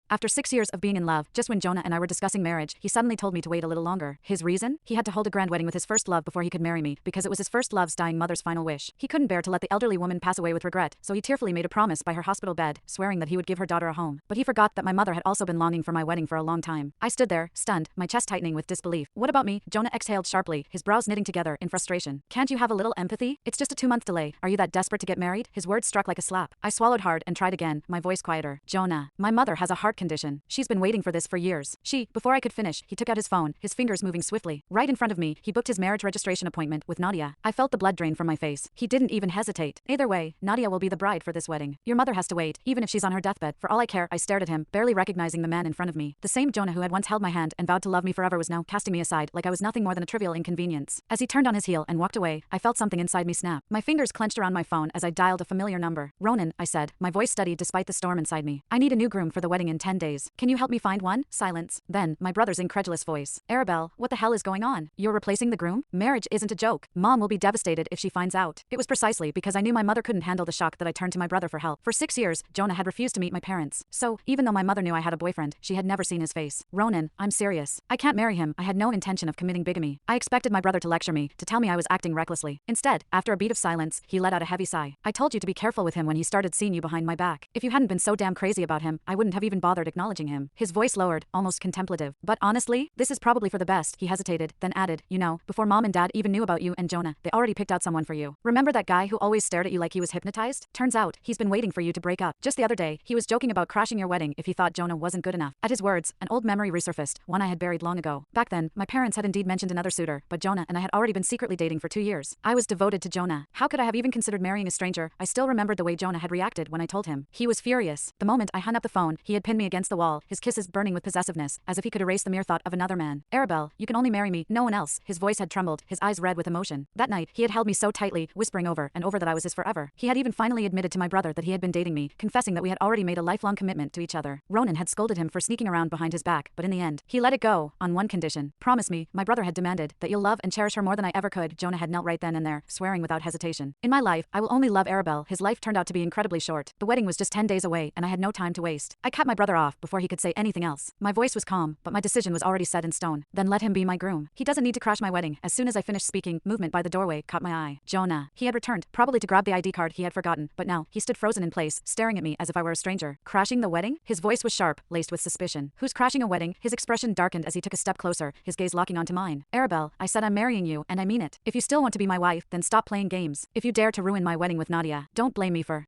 After 6 years of being in love, just when Jonah and I were discussing marriage, he suddenly told me to wait a little longer. His reason? He had to hold a grand wedding with his first love before he could marry me, because it was his first love's dying mother's final wish. He couldn't bear to let the elderly woman pass away with regret, so he tearfully made a promise by her hospital bed, swearing that he would give her daughter a home. But he forgot that my mother had also been longing for my wedding for a long time. I stood there, stunned, my chest tightening with disbelief. What about me? Jonah exhaled sharply, his brows knitting together in frustration. Can't you have a little empathy? It's just a 2-month delay. Are you that desperate to get married? His words struck like a slap. I swallowed hard and tried again, my voice quieter. Jonah, my mother has a heart condition. She's been waiting for this for years. Before I could finish, he took out his phone, his fingers moving swiftly. Right in front of me, he booked his marriage registration appointment with Nadia. I felt the blood drain from my face. He didn't even hesitate. Either way, Nadia will be the bride for this wedding. Your mother has to wait, even if she's on her deathbed. For all I care, I stared at him, barely recognizing the man in front of me. The same Jonah who had once held my hand and vowed to love me forever was now casting me aside like I was nothing more than a trivial inconvenience. As he turned on his heel and walked away, I felt something inside me snap. My fingers clenched around my phone as I dialed a familiar number. Ronan, I said, my voice steady despite the storm inside me. I need a new groom for the wedding in 10 days. Can you help me find one? Silence. Then, my brother's incredulous voice. Arabelle, what the hell is going on? You're replacing the groom? Marriage isn't a joke. Mom will be devastated if she finds out. It was precisely because I knew my mother couldn't handle the shock that I turned to my brother for help. For 6 years, Jonah had refused to meet my parents. So, even though my mother knew I had a boyfriend, she had never seen his face. Ronan, I'm serious. I can't marry him. I had no intention of committing bigamy. I expected my brother to lecture me, to tell me I was acting recklessly. Instead, after a beat of silence, he let out a heavy sigh. I told you to be careful with him when he started seeing you behind my back. If you hadn't been so damn crazy about him, I wouldn't have even bothered acknowledging him. His voice lowered, almost contemplative. But honestly, this is probably for the best. He hesitated, then added, you know, before Mom and Dad even knew about you and Jonah, they already picked out someone for you. Remember that guy who always stared at you like he was hypnotized? Turns out, he's been waiting for you to break up. Just the other day, he was joking about crashing your wedding if he thought Jonah wasn't good enough. At his words, an old memory resurfaced, one I had buried long ago. Back then, my parents had indeed mentioned another suitor, but Jonah and I had already been secretly dating for 2 years. I was devoted to Jonah. How could I have even considered marrying a stranger? I still remembered the way Jonah had reacted when I told him. He was furious. The moment I hung up the phone, he had pinned me against the wall, his kisses burning with possessiveness, as if he could erase the mere thought of another man. Arabelle, you can only marry me, no one else. His voice had trembled, his eyes red with emotion. That night, he had held me so tightly, whispering over and over that I was his forever. He had even finally admitted to my brother that he had been dating me, confessing that we had already made a lifelong commitment to each other. Ronan had scolded him for sneaking around behind his back, but in the end, he let it go, on one condition. Promise me, my brother had demanded, that you'll love and cherish her more than I ever could. Jonah had knelt right then and there, swearing without hesitation. In my life, I will only love Arabelle. His life turned out to be incredibly short. The wedding was just 10 days away, and I had no time to waste. I cut my brother off before he could say anything else. My voice was calm, but my decision was already set in stone. Then let him be my groom. He doesn't need to crash my wedding. As soon as I finished speaking, movement by the doorway caught my eye. Jonah. He had returned, probably to grab the ID card he had forgotten, but now, he stood frozen in place, staring at me as if I were a stranger. Crashing the wedding? His voice was sharp, laced with suspicion. Who's crashing a wedding? His expression darkened as he took a step closer, his gaze locking onto mine. Arabelle, I said I'm marrying you, and I mean it. If you still want to be my wife, then stop playing games. If you dare to ruin my wedding with Nadia, don't blame me for